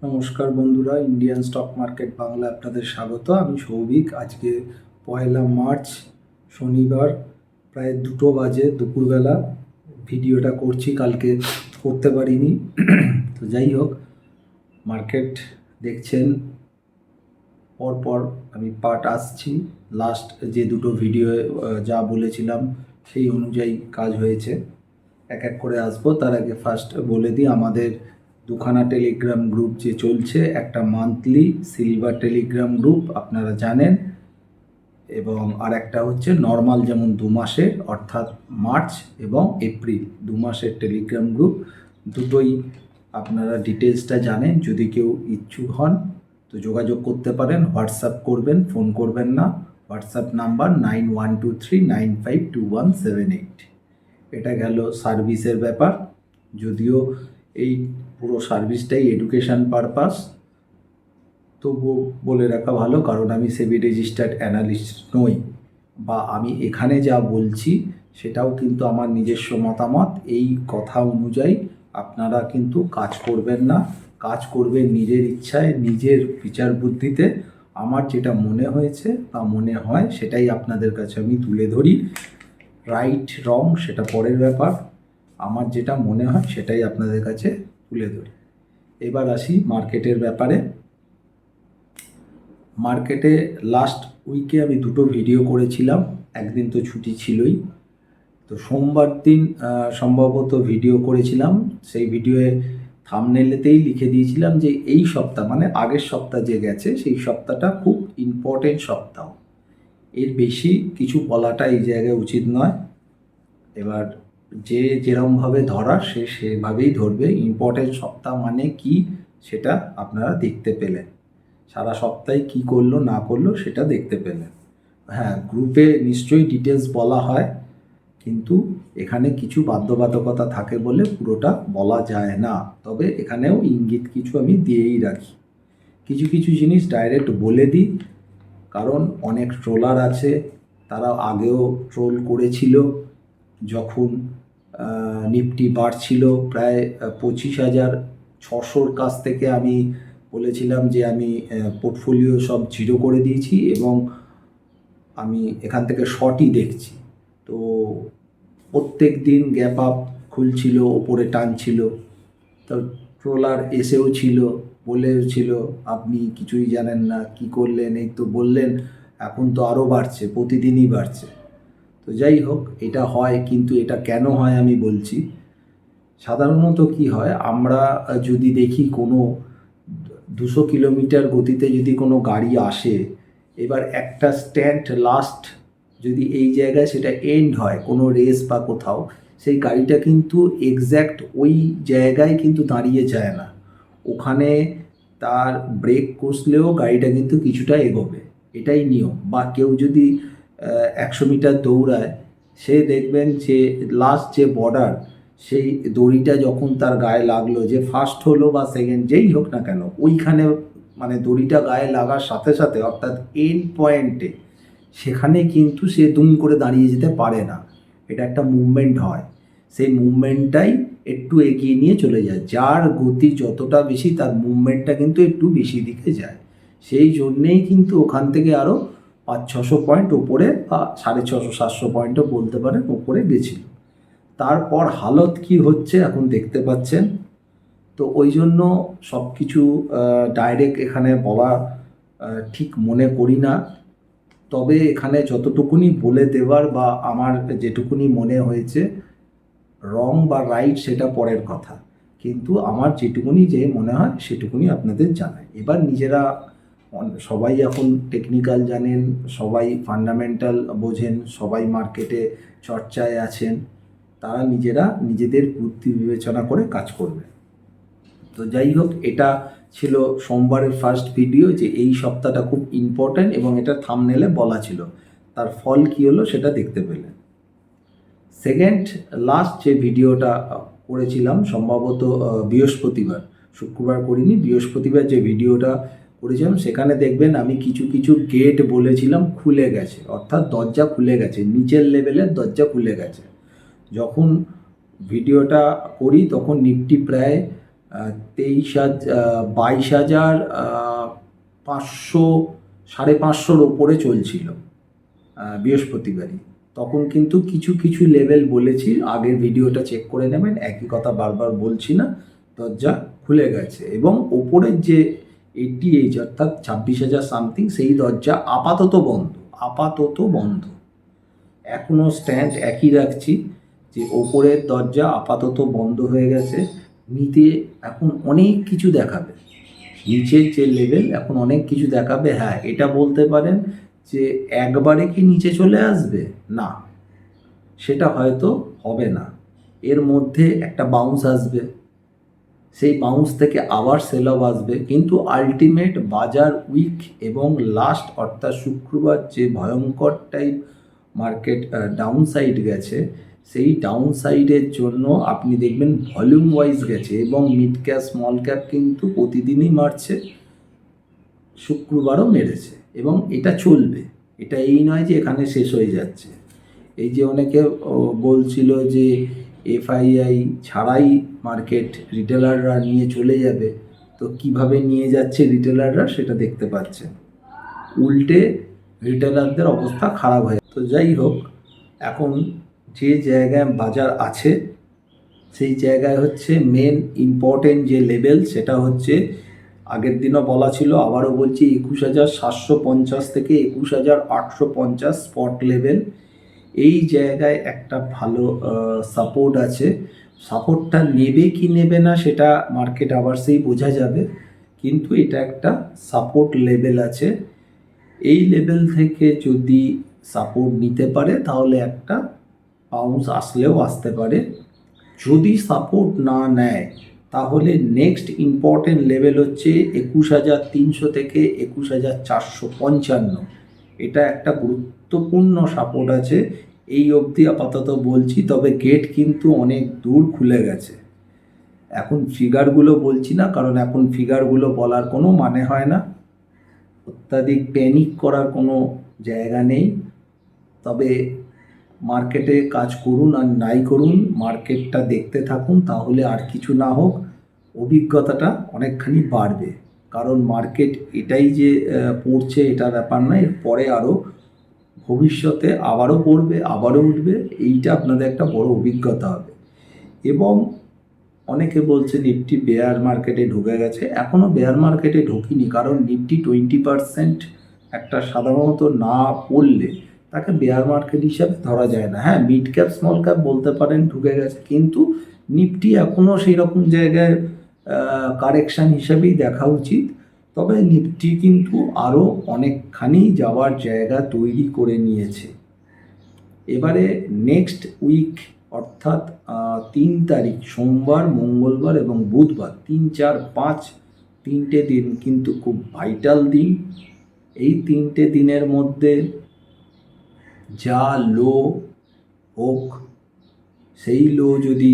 নমস্কার বন্ধুরা, Indian stock market Bangla আপনাদের স্বাগত। আমি সৌভিক। আজকে 1 মার্চ শনিবার, প্রায় 2টো বাজে দুপুরবেলা ভিডিওটা করছি, কালকে করতে পারিনি। তো যাই হোক, মার্কেট দেখছেন পরপর আমি পার্ট আসছি। লাস্ট যে দুটো ভিডিও যা বলেছিলাম সেই অনুযায়ী কাজ হয়েছে। এক এক করে আসবো। তার আগে ফার্স্ট বলে দিই, আমাদের দুখানা টেলিগ্রাম গ্রুপ যে চলছে, একটা মান্থলি সিলভার টেলিগ্রাম গ্রুপ আপনারা জানেন, এবং আর একটা হচ্ছে নর্মাল, যেমন 2 মাসের, অর্থাৎ মার্চ এবং এপ্রিল 2 মাসের টেলিগ্রাম গ্রুপ। দুটোই আপনারা ডিটেলসটা জানেন। যদি কেউ ইচ্ছুক হন তো যোগাযোগ করতে পারেন, হোয়াটসঅ্যাপ করবেন, ফোন করবেন না। WhatsApp number 9123952178। এটা গেল সার্ভিসের ব্যাপার। যদিও এই পুরো সার্ভিসটাই এডুকেশান পারপাস, তবুও বলে রাখা ভালো, কারণ আমি সেবি রেজিস্টার্ড অ্যানালিস্ট নই, বা আমি এখানে যা বলছি সেটাও কিন্তু আমার নিজস্ব মতামত। এই কথা অনুযায়ী আপনারা কিন্তু কাজ করবেন না, কাজ করবেন নিজের ইচ্ছায়, নিজের বিচার বুদ্ধিতে। আমার যেটা মনে হয়েছে বা মনে হয় সেটাই আপনাদের কাছে আমি তুলে ধরি। রাইট রং সেটা পরের ব্যাপার, আমার যেটা মনে হয় সেটাই আপনাদের কাছে তুলে ধরি। এবার আসি মার্কেটের ব্যাপারে। মার্কেটে লাস্ট উইকে আমি দুটো ভিডিও করেছিলাম, একদিন তো ছুটি ছিলই। তো সোমবার দিন সম্ভবত ভিডিও করেছিলাম। সেই ভিডিওয়ে থাম্বনেলেতেই লিখে দিয়েছিলাম যে এই সপ্তাহ, মানে আগের সপ্তাহ যে গেছে, সেই সপ্তাহটা খুব ইম্পর্টেন্ট সপ্তাহ। এর বেশি কিছু বলাটা এই জায়গায় উচিত নয়। এবার যে যেরমভাবে ধরার সে সেভাবেই ধরবে। ইম্পর্টেন্ট সপ্তাহ মানে কি সেটা আপনারা দেখতে পেলেন, সারা সপ্তাহে কি করলো না করলো সেটা দেখতে পেলেন। হ্যাঁ, গ্রুপে নিশ্চয়ই ডিটেলস বলা হয়, কিন্তু এখানে কিছু বাধ্যবাধকতা থাকে বলে পুরোটা বলা যায় না। তবে এখানেও ইঙ্গিত কিছু আমি দিয়েই রাখি। কিছু কিছু জিনিস ডাইরেক্ট বলে দিই, কারণ অনেক ট্রোলার আছে, তারা আগেও ট্রোল করেছিল। যখন নিফটি বাড়ছিল প্রায় 25,600 কাছ থেকে, আমি বলেছিলাম যে আমি পোর্টফোলিও সব জিরো করে দিয়েছি এবং আমি এখান থেকে শর্টই দেখছি। তো প্রত্যেক দিন গ্যাপ আপ খুলছিল, ওপরে টানছিল। তো ট্রোলার এসেও ছিল, বলেও ছিল আপনি কিছুই জানেন না, কি করলেন, এই তো বললেন, এখন তো আরও বাড়ছে, প্রতিদিনই বাড়ছে। তো যাই হোক, এটা হয়, কিন্তু এটা কেন হয় আমি বলছি। সাধারণত কি হয়, আমরা যদি দেখি কোনো 200 কিলোমিটার গতিতে যদি কোনো গাড়ি আসে, এবার একটা স্ট্যান্ড লাস্ট যদি এই জায়গায় সেটা এন্ড হয় কোনো রেস বা কোথাও, সেই গাড়িটা কিন্তু এক্স্যাক্ট ওই জায়গায় কিন্তু দাঁড়িয়ে যায় না। ওখানে তার ব্রেক কষলেও গাড়িটা কিন্তু কিছুটা এগোবে, এটাই নিয়ম। বা কেউ যদি 100 মিটার দৌড়ায়, সে দেখবেন যে লাস্ট যে বর্ডার, সেই দড়িটা যখন তার গায়ে লাগলো, যে ফার্স্ট হলো বা সেকেন্ড যেই হোক না কেন, ওইখানে মানে দড়িটা গায়ে লাগার সাথে সাথে, অর্থাৎ এন্ড পয়েন্টে, সেখানে কিন্তু সে দুম করে দাঁড়িয়ে যেতে পারে না। এটা একটা মুভমেন্ট হয়, সেই মুভমেন্টটাই একটু এগিয়ে নিয়ে চলে যায়। যার গতি যতটা বেশি, তার মুভমেন্টটা কিন্তু একটু বেশি দিকে যায়। সেই জন্যেই কিন্তু ওখান থেকে আরও 500-600 পয়েন্ট ওপরে, বা 650-700 পয়েন্টও বলতে পারেন, ওপরে গেছিল। তারপর হালত কি হচ্ছে এখন দেখতে পাচ্ছেন। তো ওই জন্য সব কিছু ডাইরেক্ট এখানে বলা ঠিক মনে করি না। তবে এখানে যতটুকুনি বলে দেওয়ার, বা আমার যেটুকুনি মনে হয়েছে, রং বা রাইট সেটা পরের কথা, কিন্তু আমার যেটুকুনি যে মনে হয় সেটুকুনি আপনাদের জানাই। এবার নিজেরা সবাই এখন টেকনিক্যাল জানেন, সবাই ফান্ডামেন্টাল বোঝেন, সবাই মার্কেটে চর্চায় আছেন, তারা নিজেরা নিজেদের বুদ্ধি বিবেচনা করে কাজ করবে। তো যাই হোক, এটা ছিল সোমবারের ফার্স্ট ভিডিও, যে এই সপ্তাহটা খুব ইম্পর্ট্যান্ট, এবং এটা থাম্বনেলে বলা ছিল। তার ফল কী হলো সেটা দেখতে পেলেন। সেকেন্ড লাস্ট যে ভিডিওটা করেছিলাম সম্ভবত বৃহস্পতিবার, শুক্রবার করিনি, বৃহস্পতিবার যে ভিডিওটা করেছিলাম, সেখানে দেখবেন আমি কিছু কিছু গেট বলেছিলাম খুলে গেছে, অর্থাৎ দরজা খুলে গেছে, নিচের লেভেলের দরজা খুলে গেছে। যখন ভিডিওটা করি তখন নিফটি প্রায় 22,500 550 ওপরে চলছিল বৃহস্পতিবারই। তখন কিন্তু কিছু কিছু লেভেল বলেছি, আগের ভিডিওটা চেক করে নেবেন, একই কথা বারবার বলছি না। দরজা খুলে গেছে এবং ওপরের যে 88 অর্থাৎ 26,000 সামথিং, সেই দরজা আপাতত বন্ধ। এখনও স্ট্যান্ড একই রাখছি যে ওপরের দরজা আপাতত বন্ধ হয়ে গেছে। নিতে এখন অনেক কিছু দেখাবে, নিচের যে লেভেল এখন অনেক কিছু দেখাবে। হ্যাঁ, এটা বলতে পারেন যে একবারে কি নিচে চলে আসবে, না, সেটা হয়তো হবে না। এর মধ্যে একটা বাউন্স আসবে, সেই বাউন্স থেকে আবার সেল অফ আসবে, কিন্তু আলটিমেট বাজার উইক এবং লাস্ট অর্থাৎ শুক্রবার যে ভয়ঙ্কর টাইপ মার্কেট ডাউন সাইড গেছে, সেই ডাউন সাইডের জন্য আপনি দেখবেন ভলিউম ওয়াইজ গেছে এবং মিড ক্যাপ স্মল ক্যাপ কিন্তু প্রতিদিনই মারছে, শুক্রবারও মেরেছে এবং এটা চলবে। এটা এই নয় যে এখানে শেষ হয়ে যাচ্ছে। এই যে অনেকে বলছিল যে এফআইআই ছাড়াই মার্কেট রিটেলাররা নিয়ে চলে যাবে, তো কিভাবে নিয়ে যাচ্ছে রিটেলাররা সেটা দেখতে পাচ্ছেন। উল্টে রিটেলারদের অবস্থা খারাপ হয়ে, তো যাই হোক, এখন যে জায়গায় বাজার আছে সেই জায়গায় হচ্ছে মেন ইম্পর্টেন্ট যে লেভেল, সেটা হচ্ছে আগের দিনও বলা ছিল, আবারও বলছি, 21,750 থেকে 21,850 স্পট লেভেল। এই জায়গায় একটা ভালো সাপোর্ট আছে। সাপোর্টটা নেবে কি নেবে না সেটা মার্কেট আবার সেই বোঝা যাবে, কিন্তু এটা একটা সাপোর্ট লেভেল আছে। এই লেভেল থেকে যদি সাপোর্ট নিতে পারে তাহলে একটা বাউন্স আসলেও আসতে পারে। যদি সাপোর্ট না নেয় তাহলে নেক্সট ইম্পর্টেন্ট লেভেল হচ্ছে 21,300 থেকে 21,455। এটা একটা গুরুত্বপূর্ণ সাপোর্ট আছে। এই অবধি আপাতত বলছি, তবে গেট কিন্তু অনেক দূর খুলে গেছে। এখন ফিগারগুলো বলছি না, কারণ এখন ফিগারগুলো বলার কোনো মানে হয় না, অত্যাধিক প্যানিক করার কোনো জায়গা নেই। তবে মার্কেটে কাজ করুন আর নাই করুন, মার্কেটটা দেখতে থাকুন, তাহলে আর কিছু না হোক অভিজ্ঞতাটা অনেকখানি বাড়বে। কারণ মার্কেট এটাই যে পড়ছে এটা ব্যাপার নয়, এরপরে আরও ভবিষ্যতে আবারও পড়বে, আবারও উঠবে, এইটা আপনাদের একটা বড় অভিজ্ঞতা হবে। এবং অনেকে বলছে নিফটি বেয়ার মার্কেটে ঢুকে গেছে, এখনও বেয়ার মার্কেটে ঢুকিনি, কারণ নিফটি 20% একটা সাধারণত না পড়লে তাকে বেয়ার মার্কেট হিসাবে ধরা যায় না। হ্যাঁ, মিড ক্যাপ স্মল ক্যাপ বলতে পারেন ঢুকে গেছে, কিন্তু নিফটি এখনও সেই রকম জায়গায় কারেকশান হিসাবেই দেখা উচিত। তবে নিফটি কিন্তু আরও অনেকখানি যাওয়ার জায়গা তৈরি করে নিয়েছে। এবারে নেক্সট উইক অর্থাৎ 3 তারিখ সোমবার, মঙ্গলবার এবং বুধবার, 3, 4, 5 তিনটে দিন কিন্তু খুব ভাইটাল দিন। এই তিনটে দিনের মধ্যে যা লো হোক, সেই লো যদি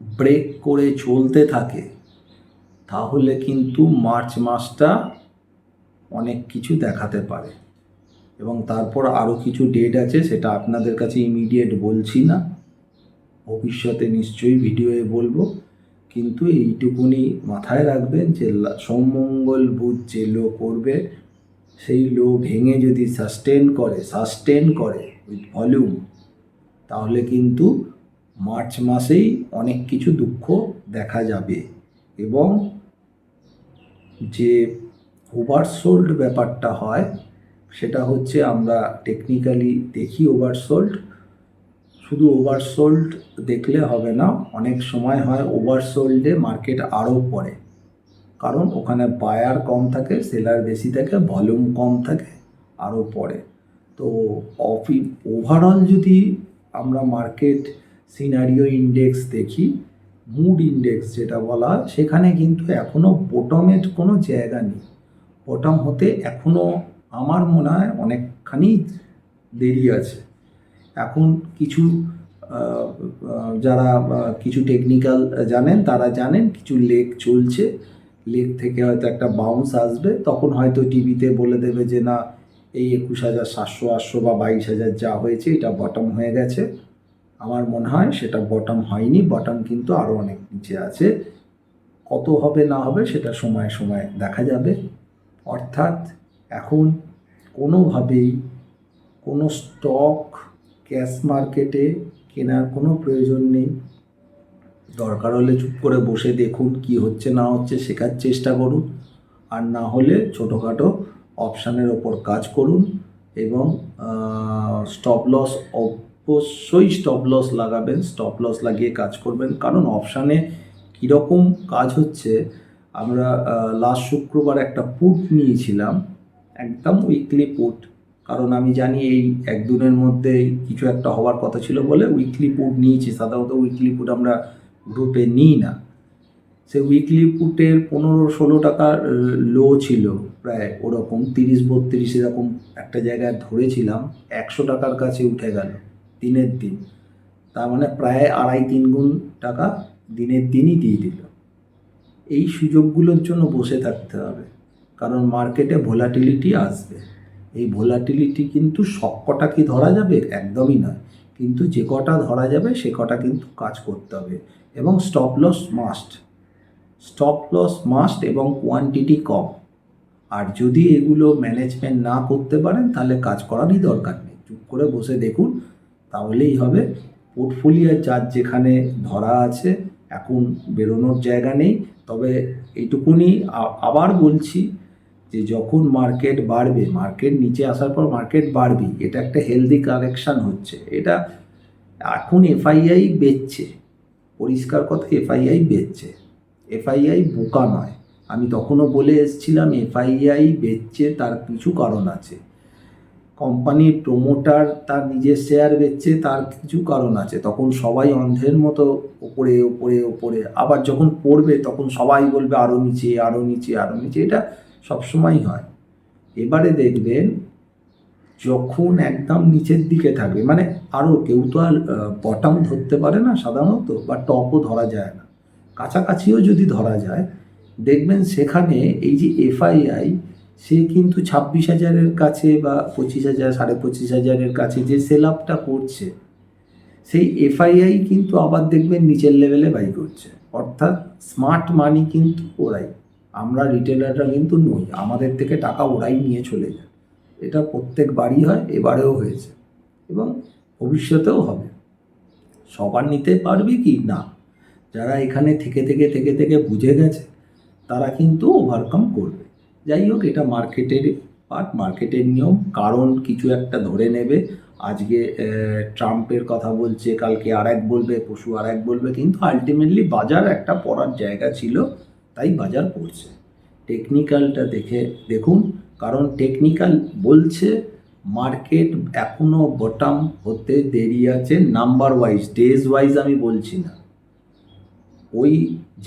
ব্রেক করে চলতে থাকে তাহলে কিন্তু মার্চ মাসটা অনেক কিছু দেখাতে পারে। এবং তারপর আরও কিছু ডেট আছে, সেটা আপনাদের কাছে ইমিডিয়েট বলছি না, ভবিষ্যতে নিশ্চয়ই ভিডিওয়ে বলবো। কিন্তু এইটুকুনি মাথায় রাখবেন যে সোম মঙ্গল বুধ যে লো করবে, সেই লো ভেঙে যদি সাস্টেন করে উইথ ভলিউম, তাহলে কিন্তু মার্চ মাসেই অনেক কিছু দুঃখ দেখা যাবে। এবং যে ওভারসোল্ড ব্যাপারটা হয় সেটা হচ্ছে, আমরা টেকনিক্যালি দেখি ওভারসোল্ড, শুধু ওভারসোল্ড দেখলে হবে না, অনেক সময় হয় ওভারসোল্ডে মার্কেট আরও পড়ে, কারণ ওখানে বায়ার কম থাকে, সেলার বেশি থাকে, ভলিউম কম থাকে, আরও পড়ে। তো ওভারঅল যদি আমরা মার্কেট সিনারিও ইন্ডেক্স দেখি, মুড ইন্ডেক্স যেটা বলা হয়, সেখানে কিন্তু এখনও বটমের কোনো জায়গা নেই। বটম হতে এখনও আমার মনে হয় অনেকখানি দেরি আছে। এখন কিছু যারা কিছু টেকনিক্যাল জানেন তারা জানেন কিছু লেগ চলছে, লেগ থেকে হয়তো একটা বাউন্স আসবে, তখন হয়তো টিভিতে বলে দেবে যে না, এই 21,700 বা 22,000 যা হয়েছে এটা বটম হয়ে গেছে। আমার মনে হয় সেটা বটম হয়নি, বটম কিন্তু আরও অনেক নিচে আছে। কত হবে না হবে সেটা সময় সময় দেখা যাবে। অর্থাৎ এখন কোনোভাবেই কোনো স্টক ক্যাশ মার্কেটে কেনার কোনো প্রয়োজন নেই। দরকার হলে চুপ করে বসে দেখুন কি হচ্ছে না হচ্ছে, শেখার চেষ্টা করুন। আর না হলে ছোটোখাটো অপশানের ওপর কাজ করুন এবং স্টপ লস, অবশ্যই স্টপ লস লাগাবেন, স্টপ লস লাগিয়ে কাজ করবেন। কারণ অপশানে কীরকম কাজ হচ্ছে, আমরা লাস্ট শুক্রবার একটা পুট নিয়েছিলাম, একদম উইকলি পুট। কারণ আমি জানি এই এক দিনের মধ্যে কিছু একটা হওয়ার কথা ছিল বলে উইকলি পুট নিয়েছি। সাধারণত উইকলি পুট আমরা গ্রুপে নিই না। সে উইকলি পুটের 15-16 টাকার লো ছিল, প্রায় ওরকম 30-32 এরকম একটা জায়গায় ধরেছিলাম, 100 টাকার কাছে উঠে গেল দিনের দিন। তার মানে প্রায় 2.5-3 গুণ টাকা দিনের দিনই দিয়ে দিল। এই সুযোগগুলোর জন্য বসে থাকতে হবে, কারণ মার্কেটে ভোলাটিলিটি আসবে। এই ভোলাটিলিটি কিন্তু সব কটা কি ধরা যাবে? একদমই নয়। কিন্তু যে কটা ধরা যাবে সে কটা কিন্তু কাজ করতে হবে এবং stop loss must, stop loss must এবং কোয়ান্টিটি কম। আর যদি এগুলো ম্যানেজমেন্ট না করতে পারেন তাহলে কাজ করারই দরকার নেই, চুপ করে বসে দেখুন, তাহলেই হবে। পোর্টফোলিও যার যেখানে ধরা আছে, এখন বেরোনোর জায়গা নেই। তবে এইটুকুনি আবার বলছি যে যখন মার্কেট বাড়বে, মার্কেট নিচে আসার পর মার্কেট বাড়বে, এটা একটা হেলদি কারেকশান হচ্ছে। এটা এখন এফআইআই বেচছে, পরিষ্কার কথা, এফআইআই বেচছে। এফআইআই বোকা নয়। আমি তখনও বলে এসেছিলাম এফআইআই বেচছে, তার কিছু কারণ আছে। কোম্পানির প্রোমোটার তার নিজের শেয়ার বেচছে, তার কিছু কারণ আছে। তখন সবাই অন্ধের মতো ওপরে ওপরে ওপরে, আবার যখন পড়বে তখন সবাই বলবে আরও নিচে আরও নিচে আরও নিচে। এটা সবসময় হয়। এবারে দেখবেন যখন একদম নিচের দিকে থাকবে, মানে আরও কেউ তো আর বটম ধরতে পারে না সাধারণত, বা টপও ধরা যায় না, কাছাকাছিও যদি ধরা যায়, দেখবেন সেখানে এই যে এফআইআই, সে কিন্তু 26,000-এর কাছে বা 25,000, 25,500-এর কাছে যে সেল আপটা করছে, সেই এফআইআই কিন্তু আবার দেখবেন নিচের লেভেলে বাই করছে। অর্থাৎ স্মার্ট মানি কিন্তু ওরাই, আমরা রিটেলাররা কিন্তু নই। আমাদের থেকে টাকা ওরাই নিয়ে চলে যায়। এটা প্রত্যেকবারই হয়, এবারেও হয়েছে এবং ভবিষ্যতেও হবে। সবার নিতে পারবে কি না, যারা এখানে থেকে থেকে থেকে থেকে বুঝে গেছে তারা কিন্তু ওভারকাম করবে। যাই হোক, এটা মার্কেটের পার্ট, মার্কেটের নিয়ম। কারণ কিছু একটা ধরে নেবে, আজকে ট্রাম্পের কথা বলছে, কালকে আরেক বলবে, পরশু আরেক বলবে, কিন্তু আলটিমেটলি বাজার একটা পড়ার জায়গা ছিল, তাই বাজার পড়ছে। টেকনিক্যালটা দেখুন, কারণ টেকনিক্যাল বলছে মার্কেট এখনও বটম হতে দেরি আছে। নাম্বার ওয়াইজ, ডেজ ওয়াইজ আমি বলছি না, ওই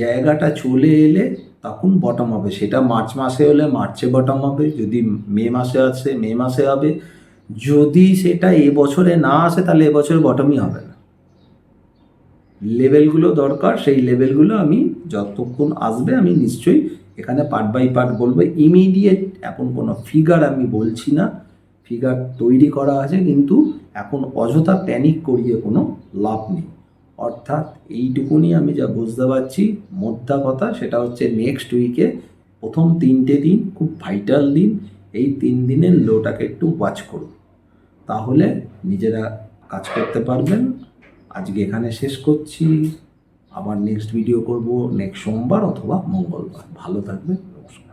জায়গাটা চলে এলে তখন বটম হবে। সেটা মার্চ মাসে হলে মার্চে বটম হবে, যদি মে মাসে আসে মে মাসে হবে, যদি সেটা এবছরে না আসে তাহলে এবছরে বটমই হবে না। লেভেলগুলো দরকার, সেই লেভেলগুলো আমি যতক্ষণ আসবে আমি নিশ্চয়ই এখানে পার্ট বাই পার্ট বলবো। ইমিডিয়েট এখন কোনো ফিগার আমি বলছি না, ফিগার তৈরি করা আছে, কিন্তু এখন অযথা প্যানিক করিয়ে কোনো লাভ নেই। অর্থাৎ এইটুকুনি আমি যা বুঝতে পারছি, মোদ্দা কথা সেটা হচ্ছে নেক্সট উইকে প্রথম 3টে দিন খুব ভাইটাল দিন। এই 3 দিনের লোটাকে একটু ওয়াচ করুন, তাহলে নিজেরা কাজ করতে পারবেন। আজকে এখানে শেষ করছি, আবার নেক্সট ভিডিও করব নেক্সট সোমবার অথবা মঙ্গলবার। ভালো থাকবেন, নমস্কার।